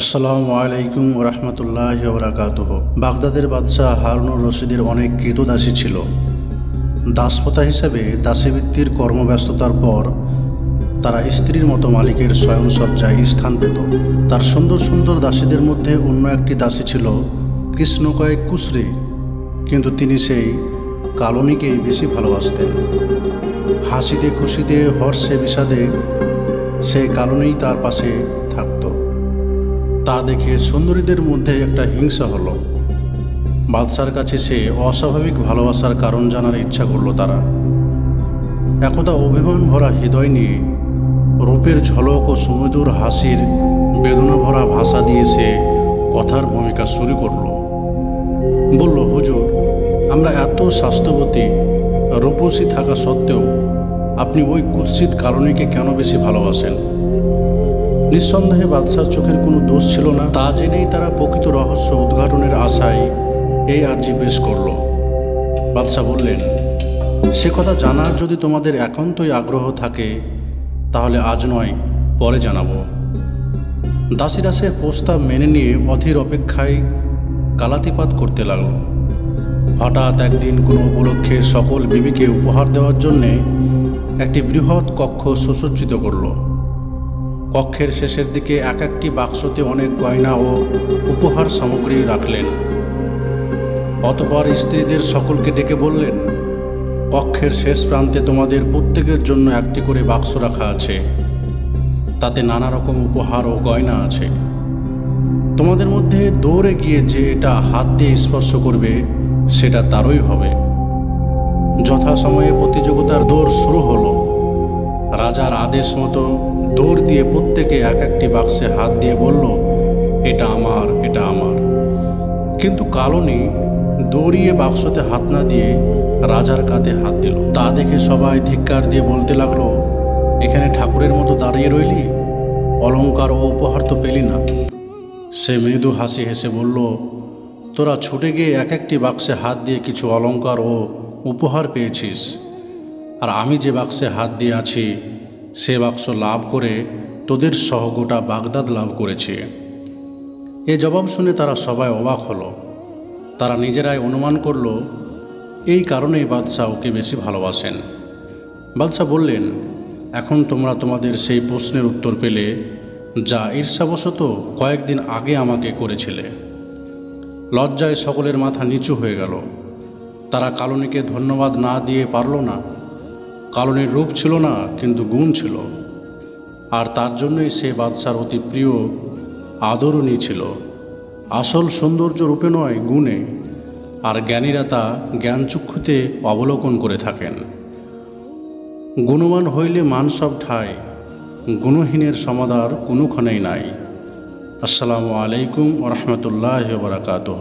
আসসালামু আলাইকুম রহমতুল্লাহি ওয়া বারাকাতুহু। বাগদাদের বাদশাহ হারুনুর রশিদের অনেক কৃতদাসী ছিল। দাসপ্রথা হিসেবে দাসীবৃত্তির কর্মব্যস্ততার পর তারা স্ত্রীর মতো মালিকের শয়নসজ্জায় স্থান পেত। তার সুন্দর সুন্দর দাসীদের মধ্যে অন্য একটি দাসী ছিল কৃষ্ণকায় কুশরী, কিন্তু তিনি সেই কালনীকেই বেশি ভালোবাসতেন। হাসিতে খুশিতে হর্ষে বিষাদে সেই কালনীই তার পাশে থাকত। তা দেখে সুন্দরীদের মধ্যে একটা হিংসা হলো। বাদশার কাছে সে অস্বাভাবিক ভালোবাসার কারণ জানার ইচ্ছা করল তারা। একদা অভিমান ভরা হৃদয় নিয়ে রূপের ঝলক ও সুমধুর হাসির বেদনা ভরা ভাষা দিয়ে সে কথার ভূমিকা শুরু করল। বলল, হুজুর, আমরা এত স্বাস্থ্যবতী রূপসী থাকা সত্ত্বেও আপনি ওই কুৎসিত কালনীকে কেন বেশি ভালোবাসেন? নিঃসন্দেহে বাদশার চোখের কোনো দোষ ছিল না। তা জেনেই তারা প্রকৃত রহস্য উদ্ঘাটনের আশায় এই আর্জি পেশ করল। বাদশাহ বললেন, সে কথা জানার যদি তোমাদের একান্তই আগ্রহ থাকে তাহলে আজ নয়, পরে জানাবো। দাসীরা সে প্রস্তাব মেনে নিয়ে অধীর অপেক্ষায় কালাতিপাত করতে লাগল। হঠাৎ একদিন কোনো উপলক্ষে সকল বিবিকে উপহার দেওয়ার জন্যে একটি বৃহৎ কক্ষ সুসজ্জিত করল। কক্ষের শেষের দিকে এক একটি বাক্সতে অনেক গয়না ও উপহার সামগ্রী রাখলেন। অতঃপর স্ত্রীদের সকলকে ডেকে বললেন, কক্ষের শেষ প্রান্তে তোমাদের প্রত্যেকের জন্য একটি করে বাক্স রাখা আছে। তাতে নানা রকম উপহার ও গয়না আছে। তোমাদের মধ্যে দৌড়ে গিয়ে যে এটা হাত দিয়ে স্পর্শ করবে সেটা তারই হবে। যথাসময়ে প্রতিযোগিতার দৌড় শুরু হলো। রাজার আদেশ মতো দৌড় দিয়ে প্রত্যেকে এক একটি বাক্সে হাত দিয়ে বলল, এটা আমার, এটা আমার। কিন্তু কালনী দৌড়িয়ে বাক্সতে হাত না দিয়ে রাজার কাঁধে হাত দিল। তা দেখে সবাই ধিক্কার দিয়ে বলতে লাগলো, এখানে ঠাকুরের মতো দাঁড়িয়ে রইলি, অলংকার ও উপহার তো পেলি না। সে মৃদু হাসি হেসে বলল, তোরা ছুটে গিয়ে এক একটি বাক্সে হাত দিয়ে কিছু অলংকার ও উপহার পেয়েছিস, আর আমি যে বাক্সে হাত দিয়ে আছি সে বাক্স লাভ করে তোদের সহ গোটা বাগদাদ লাভ করেছে। এ জবাব শুনে তারা সবাই অবাক হলো। তারা নিজেরাই অনুমান করল এই কারণেই বাদশাহ ওকে বেশি ভালোবাসেন। বাদশাহ বললেন, এখন তোমরা তোমাদের সেই প্রশ্নের উত্তর পেলে যা ঈর্ষাবশত কয়েকদিন আগে আমাকে করেছিলে। লজ্জায় সকলের মাথা নিচু হয়ে গেল। তারা কালনীকে ধন্যবাদ না দিয়ে পারল না। কালনীর রূপ ছিল না, কিন্তু গুণ ছিল, আর তার জন্যই সে বাদশার অতি প্রিয় আদরণীয় ছিল। আসল সৌন্দর্য রূপে নয়, গুণে, আর জ্ঞানীরা তা জ্ঞানচক্ষুতে অবলোকন করে থাকেন। গুণবান হইলে মান সব ঠায়, গুণহীনের সমাদার কোনোখানেই নাই। আসসালামু আলাইকুম রহমতুল্লাহি ওয়া বারাকাতুহু।